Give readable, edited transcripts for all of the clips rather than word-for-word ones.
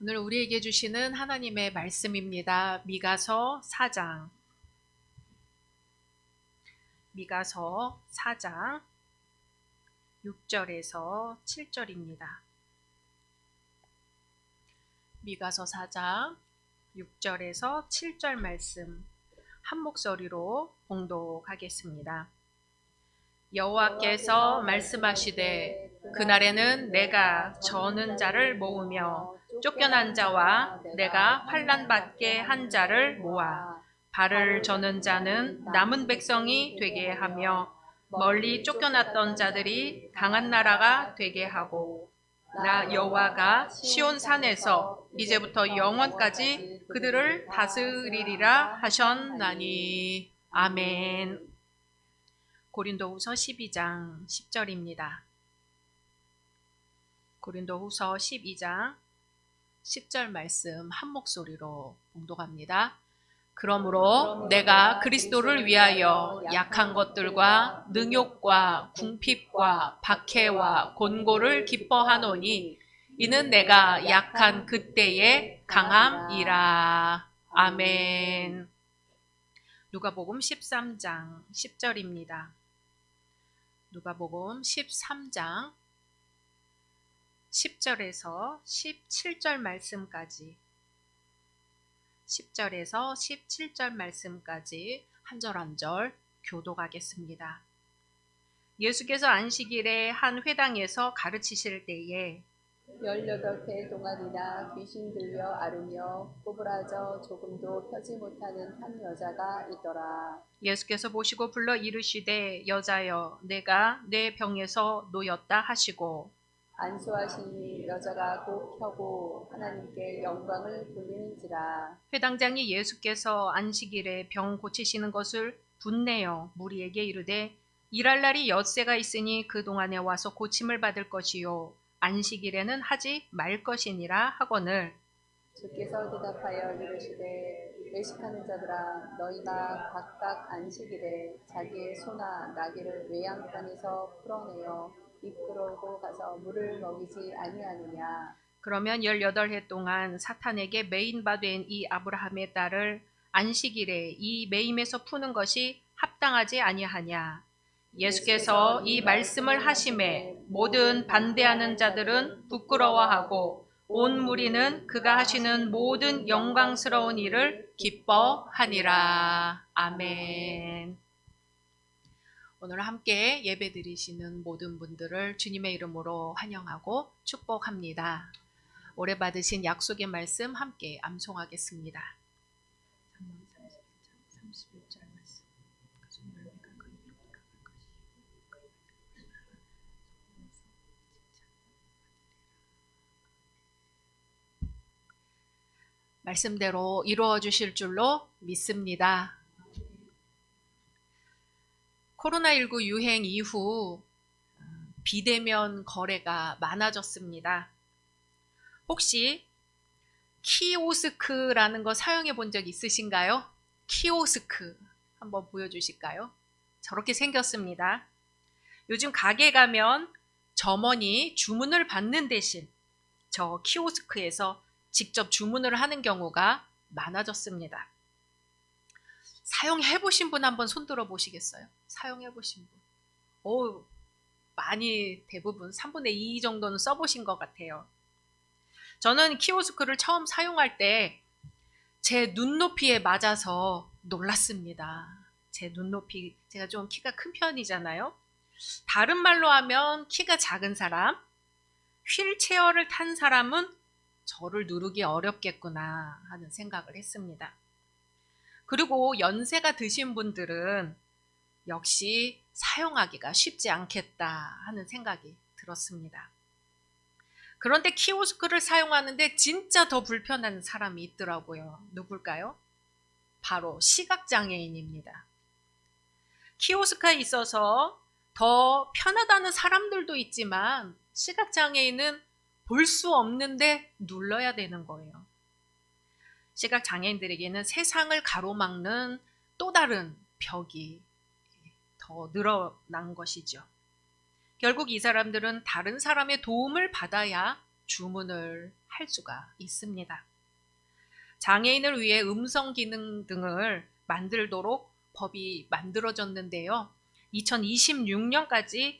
오늘 우리에게 주시는 하나님의 말씀입니다. 미가서 4장. 미가서 4장 6절에서 7절입니다. 미가서 4장 6절에서 7절 말씀 한 목소리로 봉독하겠습니다. 여호와께서 말씀하시되 그날에는 내가 저는 자를 모으며 쫓겨난 자와 내가 환난 받게 한 자를 모아 발을 저는 자는 남은 백성이 되게 하며 멀리 쫓겨났던 자들이 강한 나라가 되게 하고 나 여호와가 시온 산에서 이제부터 영원까지 그들을 다스리리라 하셨나니. 아멘. 고린도후서 12장 10절입니다. 고린도후서 12장 10절 말씀 한 목소리로 봉독합니다. 그러므로 내가 그리스도를 위하여 약한 것들과 능욕과 궁핍과 박해와 곤고를 기뻐하노니 이는 내가 약한 그때의 강함이라. 아멘. 누가복음 13장 10절입니다. 누가복음 13장 10절에서 17절 말씀까지 10절에서 17절 말씀까지 한 절 한 절 교독하겠습니다. 예수께서 안식일에 한 회당에서 가르치실 때에 18해 동안이나 귀신 들려 앓으며 구부라져 조금도 펴지 못하는 한 여자가 있더라. 예수께서 보시고 불러 이르시되 여자여 내가 내 병에서 놓였다 하시고 안수하시니 여자가 곧 펴고 하나님께 영광을 돌리는지라. 회당장이 예수께서 안식일에 병 고치시는 것을 분내어 무리에게 이르되 일할 날이 엿새가 있으니 그 동안에 와서 고침을 받을 것이요 안식일에는 하지 말 것이니라 하거늘. 주께서 대답하여 이르시되 외식하는 자들아 너희가 각각 안식일에 자기의 소나 나귀를 외양간에서 풀어내어 이끌어오고 가서 물을 먹이지 아니하느냐. 그러면 18해 동안 사탄에게 매인 바 된 이 아브라함의 딸을 안식일에 이 매임에서 푸는 것이 합당하지 아니하냐. 예수께서 이 말씀을 하심에 모든 반대하는 자들은 부끄러워하고 온 무리는 그가 하시는 모든 영광스러운 일을 기뻐하니라. 아멘. 오늘 함께 예배드리시는 모든 분들을 주님의 이름으로 환영하고 축복합니다. 올해 받으신 약속의 말씀 함께 암송하겠습니다. 31절 말씀. 말씀대로 이루어 주실 줄로 믿습니다. 코로나19 유행 이후 비대면 거래가 많아졌습니다. 혹시 키오스크라는 거 사용해 본 적 있으신가요? 키오스크 한번 보여주실까요? 저렇게 생겼습니다. 요즘 가게 가면 점원이 주문을 받는 대신 저 키오스크에서 직접 주문을 하는 경우가 많아졌습니다. 사용해 보신 분 한번 손들어 보시겠어요? 사용해 보신 분. 많이 대부분 3분의 2 정도는 써보신 것 같아요. 저는 키오스크를 처음 사용할 때 제 눈높이에 맞아서 놀랐습니다. 제 눈높이, 제가 좀 키가 큰 편이잖아요. 다른 말로 하면 키가 작은 사람, 휠체어를 탄 사람은 저를 누르기 어렵겠구나 하는 생각을 했습니다. 그리고 연세가 드신 분들은 역시 사용하기가 쉽지 않겠다 하는 생각이 들었습니다. 그런데 키오스크를 사용하는데 진짜 더 불편한 사람이 있더라고요. 누굴까요? 바로 시각장애인입니다. 키오스크에 있어서 더 편하다는 사람들도 있지만 시각장애인은 볼 수 없는데 눌러야 되는 거예요. 시각장애인들에게는 세상을 가로막는 또 다른 벽이 더 늘어난 것이죠. 결국 이 사람들은 다른 사람의 도움을 받아야 주문을 할 수가 있습니다. 장애인을 위해 음성 기능 등을 만들도록 법이 만들어졌는데요. 2026년까지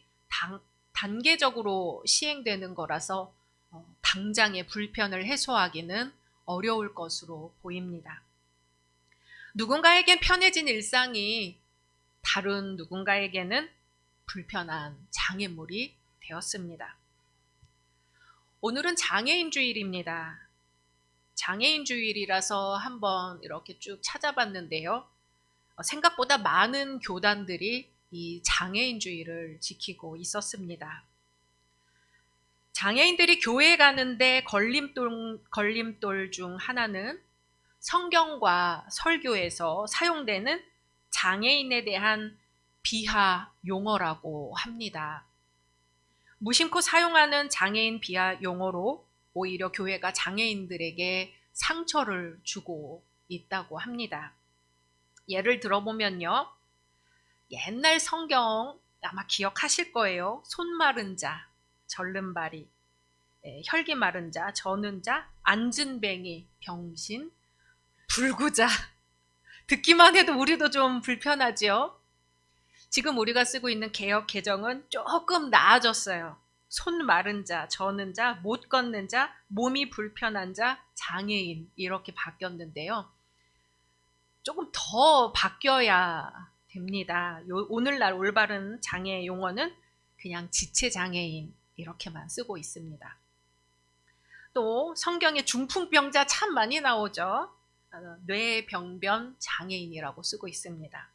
단계적으로 시행되는 거라서 당장의 불편을 해소하기는 어려울 것으로 보입니다. 누군가에겐 편해진 일상이 다른 누군가에게는 불편한 장애물이 되었습니다. 오늘은 장애인 주일입니다. 장애인 주일이라서 한번 이렇게 쭉 찾아봤는데요. 생각보다 많은 교단들이 이 장애인 주일을 지키고 있었습니다. 장애인들이 교회에 가는데 걸림돌 중 하나는 성경과 설교에서 사용되는 장애인에 대한 비하 용어라고 합니다. 무심코 사용하는 장애인 비하 용어로 오히려 교회가 장애인들에게 상처를 주고 있다고 합니다. 예를 들어보면요. 옛날 성경 아마 기억하실 거예요. 손 마른 자, 절름발이, 혈기 마른 자, 저는 자, 앉은 뱅이, 병신, 불구자. 듣기만 해도 우리도 좀 불편하지요. 지금 우리가 쓰고 있는 개역 개정은 조금 나아졌어요. 손 마른 자, 저는 자, 못 걷는 자, 몸이 불편한 자, 장애인 이렇게 바뀌었는데요. 조금 더 바뀌어야 됩니다. 오늘날 올바른 장애 용어는 그냥 지체장애인 이렇게만 쓰고 있습니다. 또 성경에 중풍병자 참 많이 나오죠. 뇌병변 장애인이라고 쓰고 있습니다.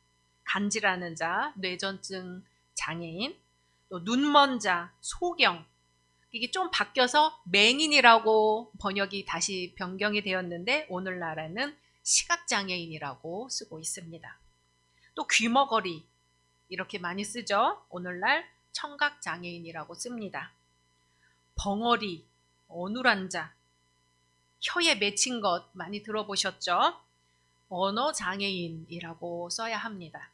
간질하는 자, 뇌전증 장애인, 또 눈먼 자, 소경. 이게 좀 바뀌어서 맹인이라고 번역이 다시 변경이 되었는데 오늘날에는 시각장애인이라고 쓰고 있습니다. 또 귀머거리 이렇게 많이 쓰죠. 오늘날 청각장애인이라고 씁니다. 벙어리, 어눌한 자, 혀에 맺힌 것 많이 들어보셨죠? 언어장애인이라고 써야 합니다.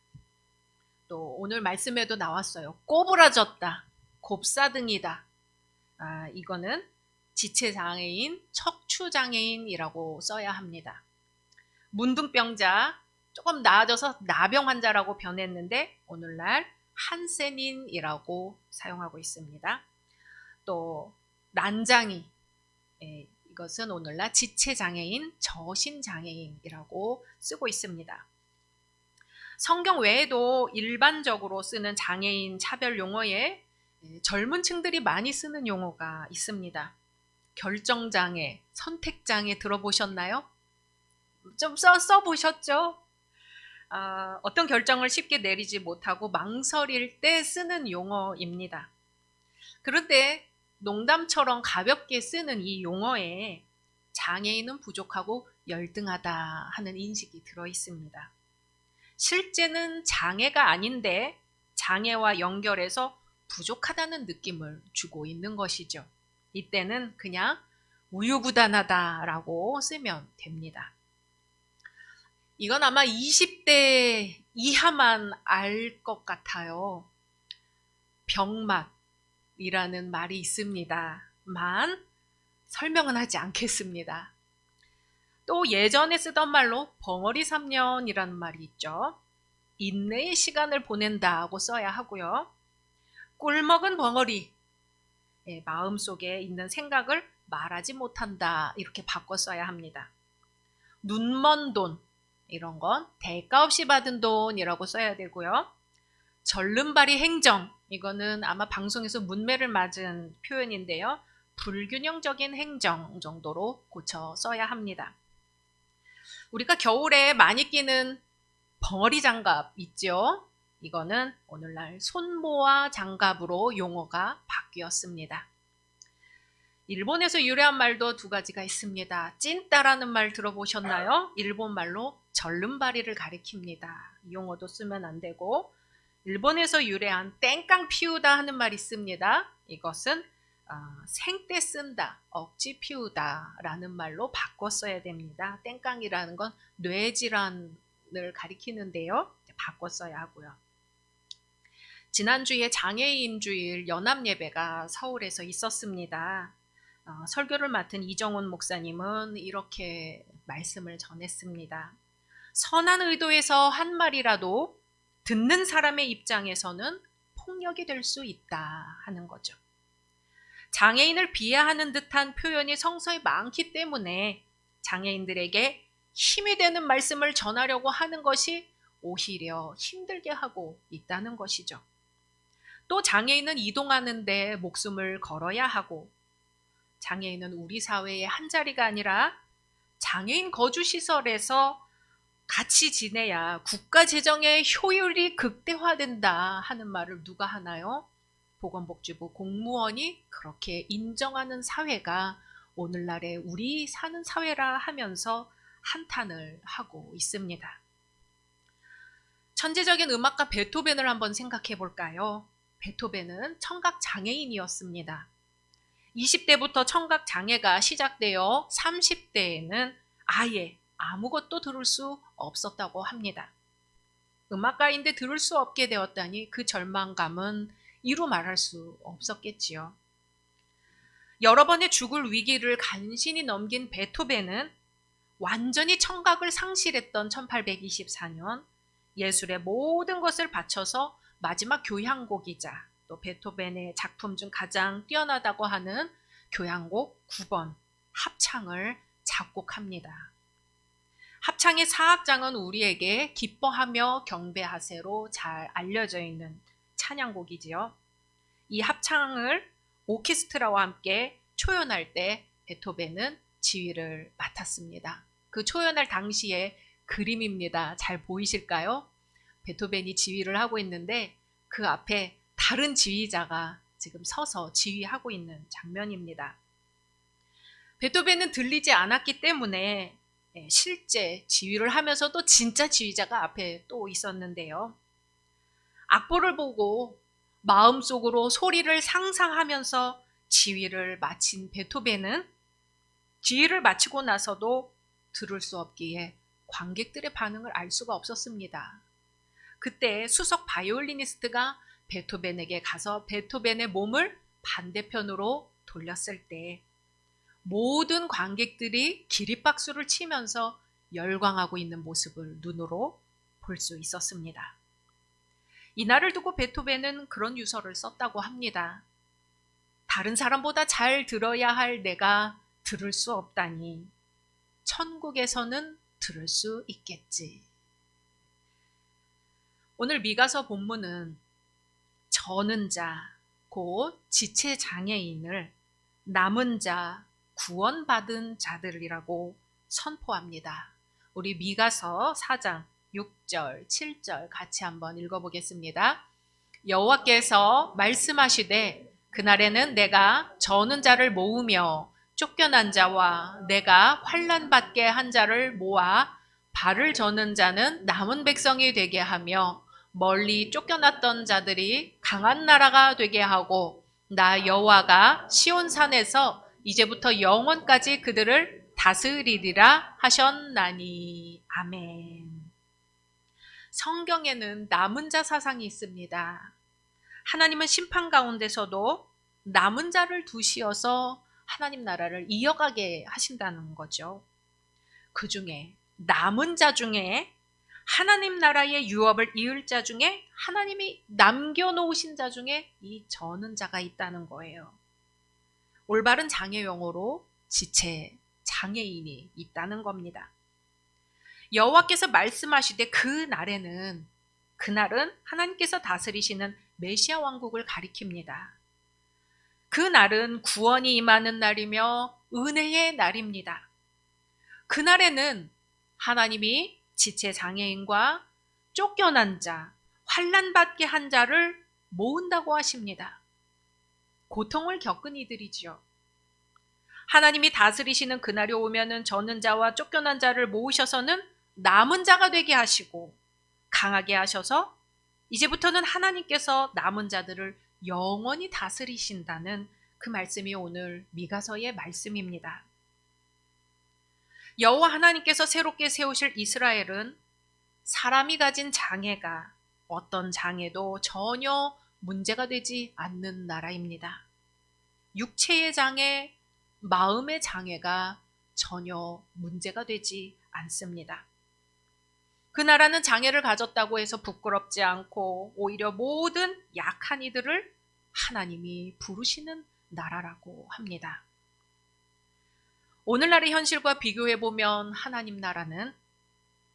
또 오늘 말씀에도 나왔어요. 꼬부라졌다, 곱사등이다. 이거는 지체장애인, 척추장애인이라고 써야 합니다. 문둥병자, 조금 나아져서 나병 환자라고 변했는데 오늘날 한센인이라고 사용하고 있습니다. 또 난장이, 이것은 오늘날 지체장애인, 저신장애인이라고 쓰고 있습니다. 성경 외에도 일반적으로 쓰는 장애인 차별 용어에 젊은 층들이 많이 쓰는 용어가 있습니다. 결정장애, 선택장애 들어보셨나요? 좀 써보셨죠? 어떤 결정을 쉽게 내리지 못하고 망설일 때 쓰는 용어입니다. 그런데 농담처럼 가볍게 쓰는 이 용어에 장애인은 부족하고 열등하다 하는 인식이 들어 있습니다. 실제는 장애가 아닌데 장애와 연결해서 부족하다는 느낌을 주고 있는 것이죠. 이때는 그냥 우유부단하다라고 쓰면 됩니다. 이건 아마 20대 이하만 알 것 같아요. 병맛이라는 말이 있습니다만 설명은 하지 않겠습니다. 또 예전에 쓰던 말로 벙어리 3년이라는 말이 있죠. 인내의 시간을 보낸다고 써야 하고요. 꿀먹은 벙어리, 마음속에 있는 생각을 말하지 못한다 이렇게 바꿔 써야 합니다. 눈먼 돈, 이런 건 대가 없이 받은 돈이라고 써야 되고요. 절름발이 행정, 이거는 아마 방송에서 문매를 맞은 표현인데요. 불균형적인 행정 정도로 고쳐 써야 합니다. 우리가 겨울에 많이 끼는 벙어리 장갑 있죠? 이거는 오늘날 손모아 장갑으로 용어가 바뀌었습니다. 일본에서 유래한 말도 두 가지가 있습니다. 찐따라는 말 들어보셨나요? 일본 말로 절름발이를 가리킵니다. 이 용어도 쓰면 안 되고, 일본에서 유래한 땡깡 피우다 하는 말이 있습니다. 이것은 생떼 쓴다, 억지 피우다 라는 말로 바꿔 써야 됩니다. 땡깡이라는 건 뇌질환을 가리키는데요. 바꿔 써야 하고요. 지난주에 장애인 주일 연합 예배가 서울에서 있었습니다. 설교를 맡은 이정훈 목사님은 이렇게 말씀을 전했습니다. 선한 의도에서 한 말이라도 듣는 사람의 입장에서는 폭력이 될 수 있다 하는 거죠. 장애인을 비하하는 듯한 표현이 성서에 많기 때문에 장애인들에게 힘이 되는 말씀을 전하려고 하는 것이 오히려 힘들게 하고 있다는 것이죠. 또 장애인은 이동하는데 목숨을 걸어야 하고, 장애인은 우리 사회의 한 자리가 아니라 장애인 거주시설에서 같이 지내야 국가 재정의 효율이 극대화된다 하는 말을 누가 하나요? 보건복지부 공무원이 그렇게 인정하는 사회가 오늘날의 우리 사는 사회라 하면서 한탄을 하고 있습니다. 천재적인 음악가 베토벤을 한번 생각해 볼까요? 베토벤은 청각 장애인이었습니다. 20대부터 청각 장애가 시작되어 30대에는 아예 아무것도 들을 수 없었다고 합니다. 음악가인데 들을 수 없게 되었다니 그 절망감은 이루 말할 수 없었겠지요. 여러 번의 죽을 위기를 간신히 넘긴 베토벤은 완전히 청각을 상실했던 1824년 예술의 모든 것을 바쳐서 마지막 교향곡이자 또 베토벤의 작품 중 가장 뛰어나다고 하는 교향곡 9번 합창을 작곡합니다. 합창의 사악장은 우리에게 기뻐하며 경배하세로 잘 알려져 있는 찬양곡이지요. 이 합창을 오케스트라와 함께 초연할 때 베토벤은 지휘를 맡았습니다. 그 초연할 당시의 그림입니다. 잘 보이실까요? 베토벤이 지휘를 하고 있는데 그 앞에 다른 지휘자가 지금 서서 지휘하고 있는 장면입니다. 베토벤은 들리지 않았기 때문에 실제 지휘를 하면서도 진짜 지휘자가 앞에 또 있었는데요. 악보를 보고 마음속으로 소리를 상상하면서 지휘를 마친 베토벤은 지휘를 마치고 나서도 들을 수 없기에 관객들의 반응을 알 수가 없었습니다. 그때 수석 바이올리니스트가 베토벤에게 가서 베토벤의 몸을 반대편으로 돌렸을 때 모든 관객들이 기립박수를 치면서 열광하고 있는 모습을 눈으로 볼 수 있었습니다. 이날을 두고 베토벤은 그런 유서를 썼다고 합니다. 다른 사람보다 잘 들어야 할 내가 들을 수 없다니 천국에서는 들을 수 있겠지. 오늘 미가서 본문은 저는 자, 곧 지체장애인을 남은 자, 구원받은 자들이라고 선포합니다. 우리 미가서 4장 6절, 7절 같이 한번 읽어보겠습니다. 여호와께서 말씀하시되 그날에는 내가 저는 자를 모으며 쫓겨난 자와 내가 환난 받게 한 자를 모아 발을 저는 자는 남은 백성이 되게 하며 멀리 쫓겨났던 자들이 강한 나라가 되게 하고 나 여호와가 시온산에서 이제부터 영원까지 그들을 다스리리라 하셨나니. 아멘. 성경에는 남은 자 사상이 있습니다. 하나님은 심판 가운데서도 남은 자를 두시어서 하나님 나라를 이어가게 하신다는 거죠. 그 중에 남은 자 중에 하나님 나라의 유업을 이을 자 중에 하나님이 남겨놓으신 자 중에 이 저는 자가 있다는 거예요. 올바른 장애 용어로 지체 장애인이 있다는 겁니다. 여호와께서 말씀하시되 그날은 하나님께서 다스리시는 메시아 왕국을 가리킵니다. 그날은 구원이 임하는 날이며 은혜의 날입니다. 그날에는 하나님이 지체 장애인과 쫓겨난 자, 환난 받게 한 자를 모은다고 하십니다. 고통을 겪은 이들이지요. 하나님이 다스리시는 그날이 오면은 저는 자와 쫓겨난 자를 모으셔서는 남은 자가 되게 하시고 강하게 하셔서 이제부터는 하나님께서 남은 자들을 영원히 다스리신다는 그 말씀이 오늘 미가서의 말씀입니다. 여호와 하나님께서 새롭게 세우실 이스라엘은 사람이 가진 장애가 어떤 장애도 전혀 문제가 되지 않는 나라입니다. 육체의 장애, 마음의 장애가 전혀 문제가 되지 않습니다. 그 나라는 장애를 가졌다고 해서 부끄럽지 않고 오히려 모든 약한 이들을 하나님이 부르시는 나라라고 합니다. 오늘날의 현실과 비교해보면 하나님 나라는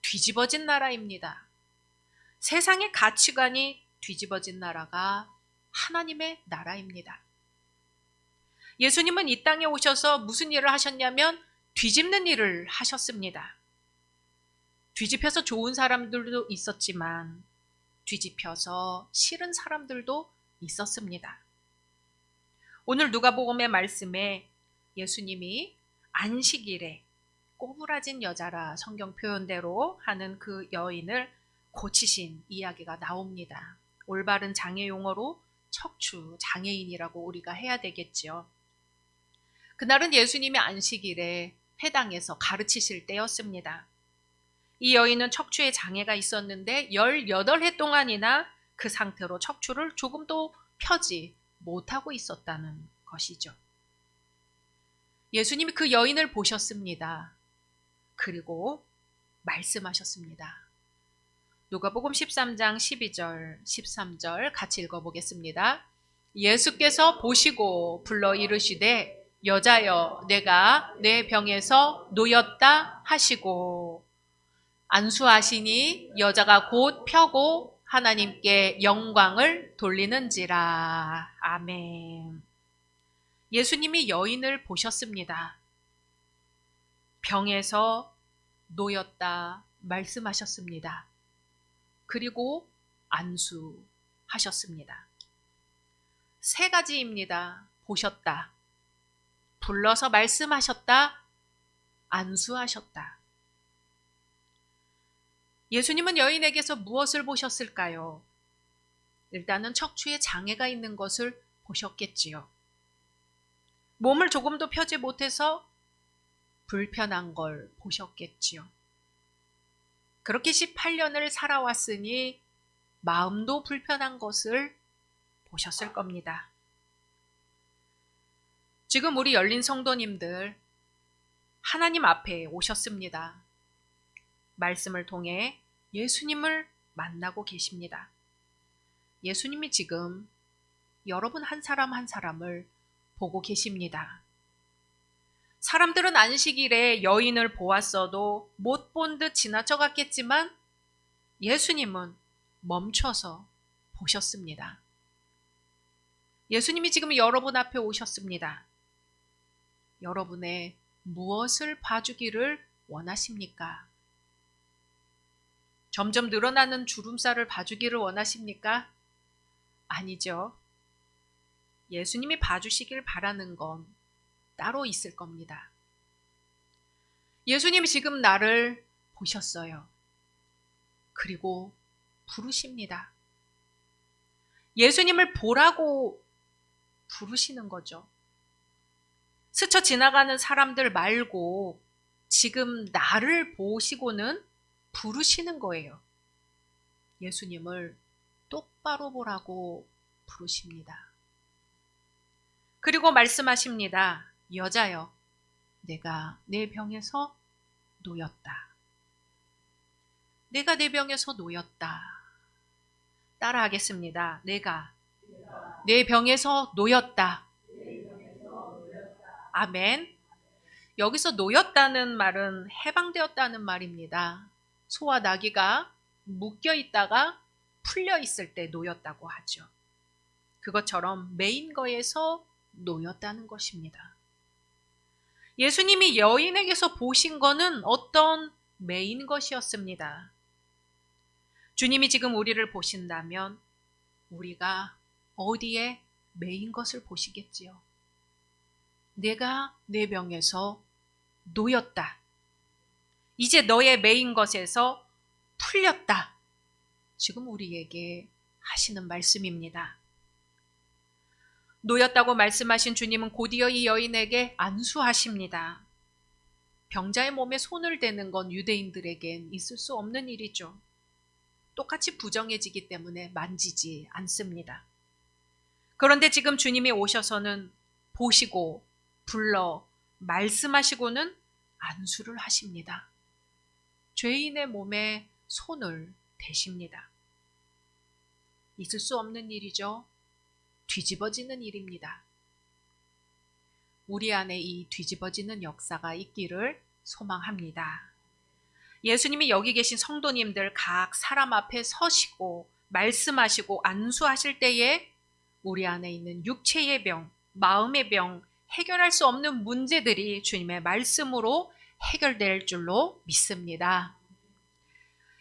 뒤집어진 나라입니다. 세상의 가치관이 뒤집어진 나라가 하나님의 나라입니다. 예수님은 이 땅에 오셔서 무슨 일을 하셨냐면 뒤집는 일을 하셨습니다. 뒤집혀서 좋은 사람들도 있었지만 뒤집혀서 싫은 사람들도 있었습니다. 오늘 누가복음의 말씀에 예수님이 안식일에 꼬부라진 여자라 성경 표현대로 하는 그 여인을 고치신 이야기가 나옵니다. 올바른 장애 용어로 척추 장애인이라고 우리가 해야 되겠죠. 그날은 예수님이 안식일에 회당에서 가르치실 때였습니다. 이 여인은 척추에 장애가 있었는데 18해 동안이나 그 상태로 척추를 조금도 펴지 못하고 있었다는 것이죠. 예수님이 그 여인을 보셨습니다. 그리고 말씀하셨습니다. 누가복음 13장 12절, 13절 같이 읽어보겠습니다. 예수께서 보시고 불러 이르시되 여자여 내가 내 병에서 놓였다 하시고 안수하시니 여자가 곧 펴고 하나님께 영광을 돌리는지라. 아멘. 예수님이 여인을 보셨습니다. 병에서 놓였다 말씀하셨습니다. 그리고 안수하셨습니다. 세 가지입니다. 보셨다, 불러서 말씀하셨다, 안수하셨다. 예수님은 여인에게서 무엇을 보셨을까요? 일단은 척추에 장애가 있는 것을 보셨겠지요. 몸을 조금도 펴지 못해서 불편한 걸 보셨겠지요. 그렇게 18년을 살아왔으니 마음도 불편한 것을 보셨을 겁니다. 지금 우리 열린 성도님들 하나님 앞에 오셨습니다. 말씀을 통해 예수님을 만나고 계십니다. 예수님이 지금 여러분 한 사람 한 사람을 보고 계십니다. 사람들은 안식일에 여인을 보았어도 못 본 듯 지나쳐 갔겠지만 예수님은 멈춰서 보셨습니다. 예수님이 지금 여러분 앞에 오셨습니다. 여러분의 무엇을 봐주기를 원하십니까? 점점 늘어나는 주름살을 봐주기를 원하십니까? 아니죠. 예수님이 봐주시길 바라는 건 따로 있을 겁니다. 예수님이 지금 나를 보셨어요. 그리고 부르십니다. 예수님을 보라고 부르시는 거죠. 스쳐 지나가는 사람들 말고 지금 나를 보시고는 부르시는 거예요. 예수님을 똑바로 보라고 부르십니다. 그리고 말씀하십니다. 여자여, 내가 내 병에서 놓였다. 내가 내 병에서 놓였다. 따라하겠습니다. 내가 내 병에서 놓였다. 아멘. 여기서 놓였다는 말은 해방되었다는 말입니다. 소와 나귀가 묶여 있다가 풀려 있을 때 놓였다고 하죠. 그것처럼 매인 거에서 놓였다는 것입니다. 예수님이 여인에게서 보신 거는 어떤 매인 것이었습니다. 주님이 지금 우리를 보신다면 우리가 어디에 매인 것을 보시겠지요? 내가 내 병에서 놓였다. 이제 너의 매인 것에서 풀렸다. 지금 우리에게 하시는 말씀입니다. 놓였다고 말씀하신 주님은 곧이어 이 여인에게 안수하십니다. 병자의 몸에 손을 대는 건 유대인들에겐 있을 수 없는 일이죠. 똑같이 부정해지기 때문에 만지지 않습니다. 그런데 지금 주님이 오셔서는 보시고 불러 말씀하시고는 안수를 하십니다. 죄인의 몸에 손을 대십니다. 있을 수 없는 일이죠. 뒤집어지는 일입니다. 우리 안에 이 뒤집어지는 역사가 있기를 소망합니다. 예수님이 여기 계신 성도님들 각 사람 앞에 서시고 말씀하시고 안수하실 때에 우리 안에 있는 육체의 병, 마음의 병, 해결할 수 없는 문제들이 주님의 말씀으로 해결될 줄로 믿습니다.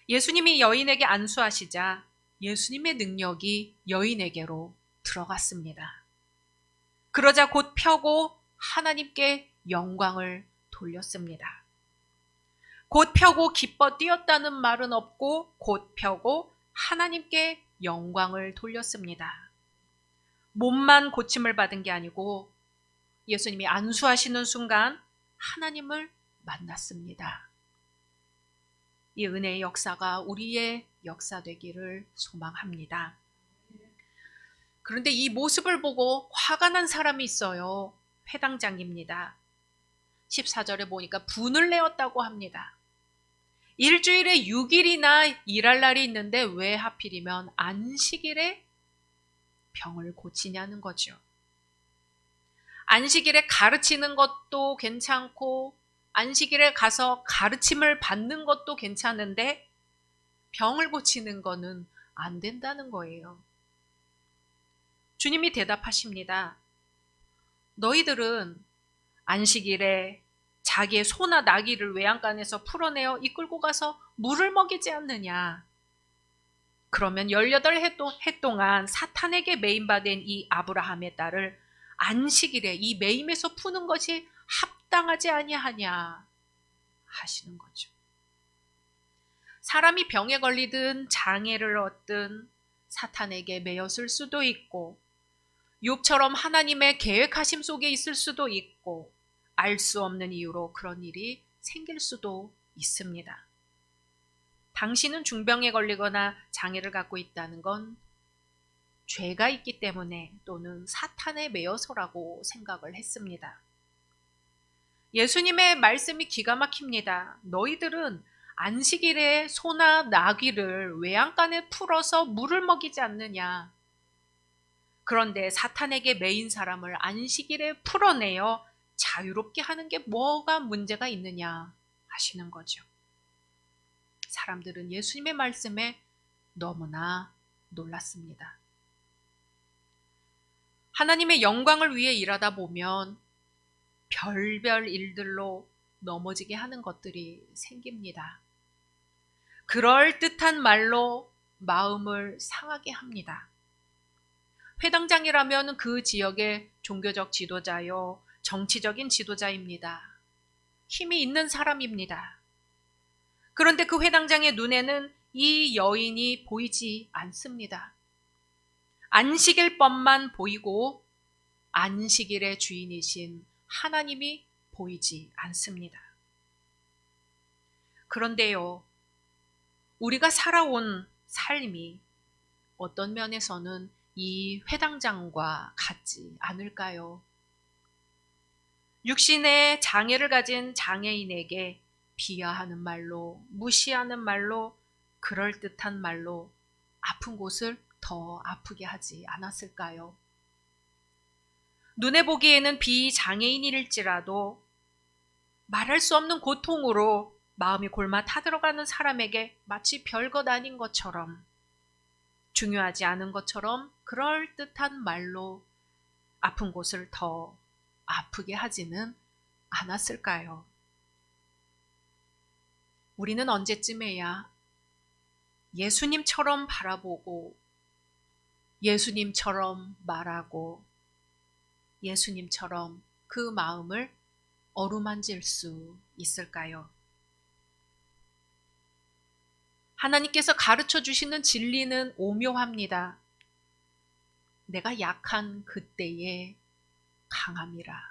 예수님이 여인에게 안수하시자 예수님의 능력이 여인에게로 들어갔습니다. 그러자 곧 펴고 하나님께 영광을 돌렸습니다. 곧 펴고 기뻐 뛰었다는 말은 없고 곧 펴고 하나님께 영광을 돌렸습니다. 몸만 고침을 받은 게 아니고 예수님이 안수하시는 순간 하나님을 만났습니다. 이 은혜의 역사가 우리의 역사 되기를 소망합니다. 그런데 이 모습을 보고 화가 난 사람이 있어요. 회당장입니다. 14절에 보니까 분을 내었다고 합니다. 일주일에 6일이나 일할 날이 있는데 왜 하필이면 안식일에 병을 고치냐는 거죠. 안식일에 가르치는 것도 괜찮고 안식일에 가서 가르침을 받는 것도 괜찮은데 병을 고치는 거는 안 된다는 거예요. 주님이 대답하십니다. 너희들은 안식일에 자기의 소나 나귀를 외양간에서 풀어내어 이끌고 가서 물을 먹이지 않느냐. 그러면 18해 동안 사탄에게 매임받은 이 아브라함의 딸을 안식일에 이 매임에서 푸는 것이 합당하지 아니하냐 하시는 거죠. 사람이 병에 걸리든 장애를 얻든 사탄에게 매였을 수도 있고 욥처럼 하나님의 계획하심 속에 있을 수도 있고 알 수 없는 이유로 그런 일이 생길 수도 있습니다. 당신은 중병에 걸리거나 장애를 갖고 있다는 건 죄가 있기 때문에 또는 사탄에 매여서라고 생각을 했습니다. 예수님의 말씀이 기가 막힙니다. 너희들은 안식일에 소나 나귀를 외양간에 풀어서 물을 먹이지 않느냐. 그런데 사탄에게 매인 사람을 안식일에 풀어내어 자유롭게 하는 게 뭐가 문제가 있느냐 하시는 거죠. 사람들은 예수님의 말씀에 너무나 놀랐습니다. 하나님의 영광을 위해 일하다 보면 별별 일들로 넘어지게 하는 것들이 생깁니다. 그럴듯한 말로 마음을 상하게 합니다. 회당장이라면 그 지역의 종교적 지도자요, 정치적인 지도자입니다. 힘이 있는 사람입니다. 그런데 그 회당장의 눈에는 이 여인이 보이지 않습니다. 안식일법만 보이고 안식일의 주인이신 하나님이 보이지 않습니다. 그런데요, 우리가 살아온 삶이 어떤 면에서는 이 회당장과 같지 않을까요? 육신의 장애를 가진 장애인에게 비하하는 말로, 무시하는 말로, 그럴듯한 말로 아픈 곳을 더 아프게 하지 않았을까요? 눈에 보기에는 비장애인일지라도 말할 수 없는 고통으로 마음이 골마 타들어가는 사람에게 마치 별것 아닌 것처럼, 중요하지 않은 것처럼 그럴듯한 말로 아픈 곳을 더 아프게 하지는 않았을까요? 우리는 언제쯤에야 예수님처럼 바라보고 예수님처럼 말하고 예수님처럼 그 마음을 어루만질 수 있을까요? 하나님께서 가르쳐 주시는 진리는 오묘합니다. 내가 약한 그때에 강함이라.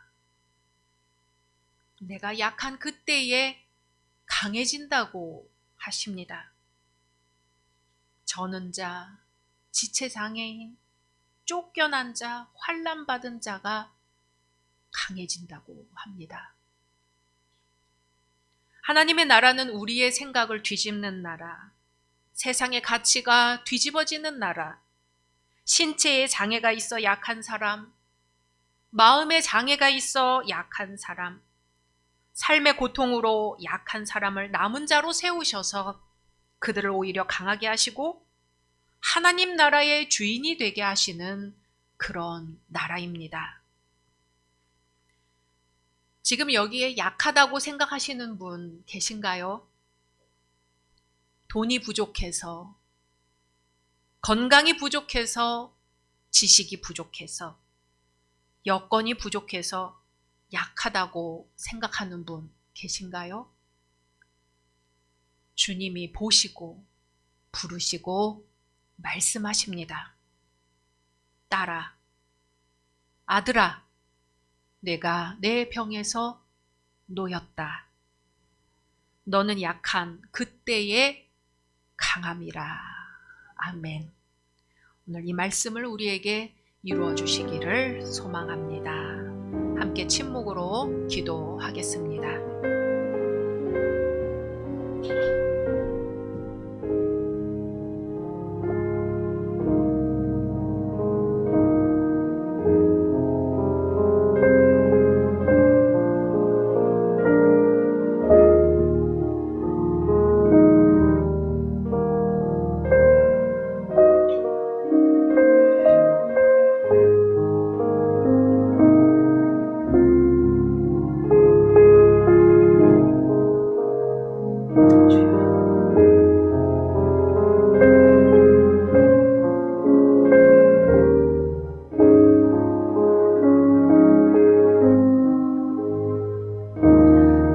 내가 약한 그때에 강해진다고 하십니다. 저는 자, 지체장애인, 쫓겨난 자, 환난받은 자가 강해진다고 합니다. 하나님의 나라는 우리의 생각을 뒤집는 나라, 세상의 가치가 뒤집어지는 나라, 신체에 장애가 있어 약한 사람, 마음의 장애가 있어 약한 사람, 삶의 고통으로 약한 사람을 남은 자로 세우셔서 그들을 오히려 강하게 하시고 하나님 나라의 주인이 되게 하시는 그런 나라입니다. 지금 여기에 약하다고 생각하시는 분 계신가요? 돈이 부족해서, 건강이 부족해서, 지식이 부족해서, 여건이 부족해서 약하다고 생각하는 분 계신가요? 주님이 보시고 부르시고 말씀하십니다. 딸아, 아들아, 내가 내 병에서 놓였다. 너는 약한 그때의 강함이라. 아멘. 오늘 이 말씀을 우리에게 이루어 주시기를 소망합니다. 함께 침묵으로 기도하겠습니다.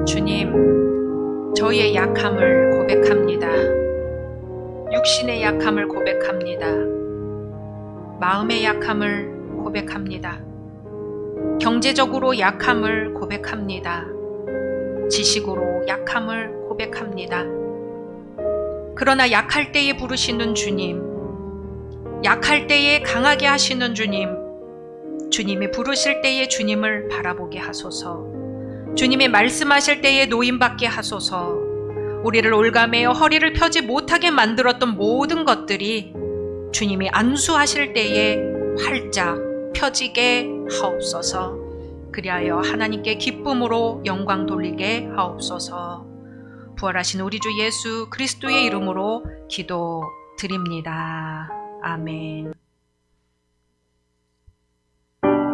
주님, 저희의 약함을 고백합니다. 육신의 약함을 고백합니다. 마음의 약함을 고백합니다. 경제적으로 약함을 고백합니다. 지식으로 약함을 고백합니다. 그러나 약할 때에 부르시는 주님, 약할 때에 강하게 하시는 주님, 주님이 부르실 때에 주님을 바라보게 하소서. 주님이 말씀하실 때에 노임받게 하소서. 우리를 올가매어 허리를 펴지 못하게 만들었던 모든 것들이 주님이 안수하실 때에 활짝 펴지게 하옵소서. 그리하여 하나님께 기쁨으로 영광 돌리게 하옵소서. 부활하신 우리 주 예수 그리스도의 이름으로 기도드립니다. 아멘.